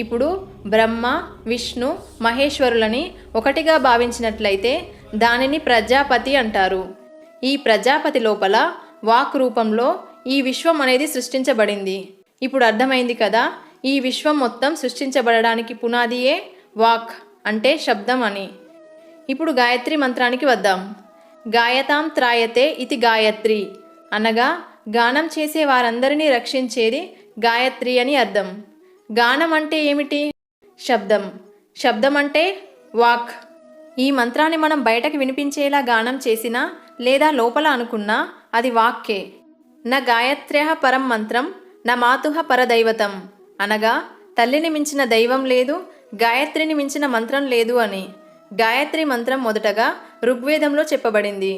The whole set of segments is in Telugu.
ఇప్పుడు బ్రహ్మ, విష్ణు, మహేశ్వరులని ఒకటిగా భావించినట్లయితే దానిని ప్రజాపతి అంటారు. ఈ ప్రజాపతి లోపల వాక్ రూపంలో ఈ విశ్వం అనేది సృష్టించబడింది. ఇప్పుడు అర్థమైంది కదా, ఈ విశ్వం మొత్తం సృష్టించబడడానికి పునాదియే వాక్ అంటే శబ్దం అని. ఇప్పుడు గాయత్రి మంత్రానికి వద్దాం. గాయతాం త్రాయతే ఇతి గాయత్రి అనగా గానం చేసే వారందరినీ రక్షించేది గాయత్రి అని అర్థం. గానం అంటే ఏమిటి? శబ్దం. శబ్దం అంటే వాక్. ఈ మంత్రాన్ని మనం బయటకు వినిపించేలా గానం చేసినా లేదా లోపల అనుకున్నా అది వాక్కే. న గాయత్ర్యః పరం మంత్రం న మాతుః పరదైవతం అనగా తల్లిని మించిన దైవం లేదు, గాయత్రిని మించిన మంత్రం లేదు అని. గాయత్రి మంత్రం మొదటగా ఋగ్వేదంలో చెప్పబడింది.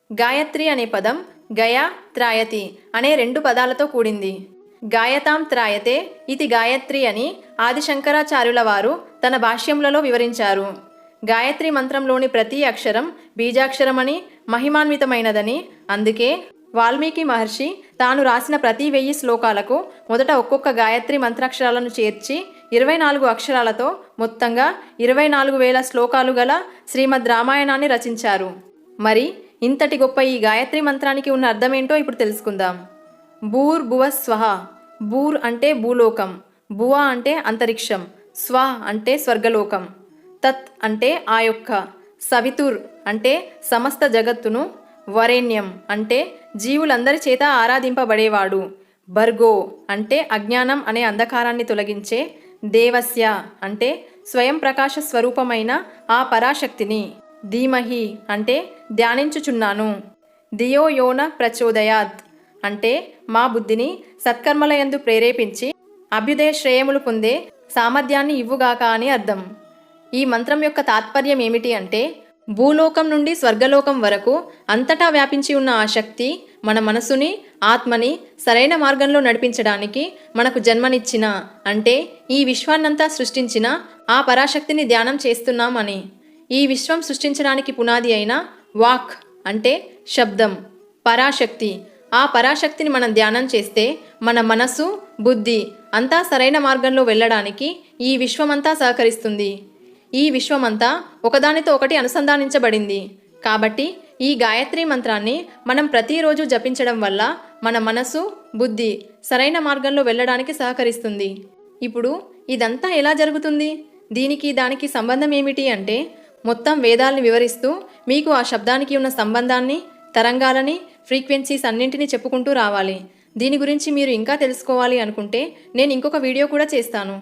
గాయత్రి అనే పదం గయా త్రాయతి అనే 2 పదాలతో కూడింది. గాయతాం త్రాయతే ఇది గాయత్రి అని ఆదిశంకరాచార్యుల వారు తన భాష్యములలో వివరించారు. గాయత్రి మంత్రంలోని ప్రతి అక్షరం బీజాక్షరమని, మహిమాన్వితమైనదని. అందుకే వాల్మీకి మహర్షి తాను రాసిన ప్రతి 1000 శ్లోకాలకు మొదట ఒక్కొక్క గాయత్రి మంత్రాక్షరాలను చేర్చి 24 అక్షరాలతో మొత్తంగా 24,000 శ్లోకాలు గల శ్రీమద్ రామాయణాన్ని రచించారు. మరి ఇంతటి గొప్ప ఈ గాయత్రి మంత్రానికి ఉన్న అర్థమేంటో ఇప్పుడు తెలుసుకుందాం. భూర్ భువ స్వహ. భూర్ అంటే భూలోకం, భువ అంటే అంతరిక్షం, స్వ అంటే స్వర్గలోకం, తత్ అంటే ఆ యొక్క, సవితుర్ అంటే సమస్త జగత్తును, వరేణ్యం అంటే జీవులందరి చేత ఆరాధింపబడేవాడు, భర్గో అంటే అజ్ఞానం అనే అంధకారాన్ని తొలగించే, దేవస్య అంటే స్వయం ప్రకాశ స్వరూపమైన ఆ పరాశక్తిని, ధీమహి అంటే ధ్యానించుచున్నాను, ధియో యోన ప్రచోదయాత్ అంటే మా బుద్ధిని సత్కర్మలయందు ప్రేరేపించి అభ్యుదయ శ్రేయములు పొందే సామర్థ్యాన్ని ఇవ్వుగాక అని అర్థం. ఈ మంత్రం యొక్క తాత్పర్యం ఏమిటి అంటే, భూలోకం నుండి స్వర్గలోకం వరకు అంతటా వ్యాపించి ఉన్న ఆ శక్తి మన మనసుని, ఆత్మని సరైన మార్గంలో నడిపించడానికి మనకు జన్మనిచ్చిన, అంటే ఈ విశ్వాన్నంతా సృష్టించిన ఆ పరాశక్తిని ధ్యానం చేస్తున్నాం అని. ఈ విశ్వం సృష్టించడానికి పునాది అయిన వాక్ అంటే శబ్దం, పరాశక్తి. ఆ పరాశక్తిని మనం ధ్యానం చేస్తే మన మనసు, బుద్ధి అంతా సరైన మార్గంలో వెళ్ళడానికి ఈ విశ్వమంతా సహకరిస్తుంది. ఈ విశ్వమంతా ఒకదానితో ఒకటి అనుసంధానించబడింది. కాబట్టి ఈ గాయత్రి మంత్రాన్ని మనం ప్రతిరోజు జపించడం వల్ల మన మనసు, బుద్ధి సరైన మార్గంలో వెళ్ళడానికి సహకరిస్తుంది. ఇప్పుడు ఇదంతా ఎలా జరుగుతుంది? దీనికి దానికి సంబంధం ఏమిటి అంటే, మొత్తం వేదాల్ని వివరిస్తూ మీకు ఆ శబ్దానికి ఉన్న సంబంధాన్ని, తరంగాలని, ఫ్రీక్వెన్సీస్ అన్నింటినీ చెప్పుకుంటూ రావాలి. దీని గురించి మీరు ఇంకా తెలుసుకోవాలి అనుకుంటే నేను ఇంకొక వీడియో కూడా చేస్తాను.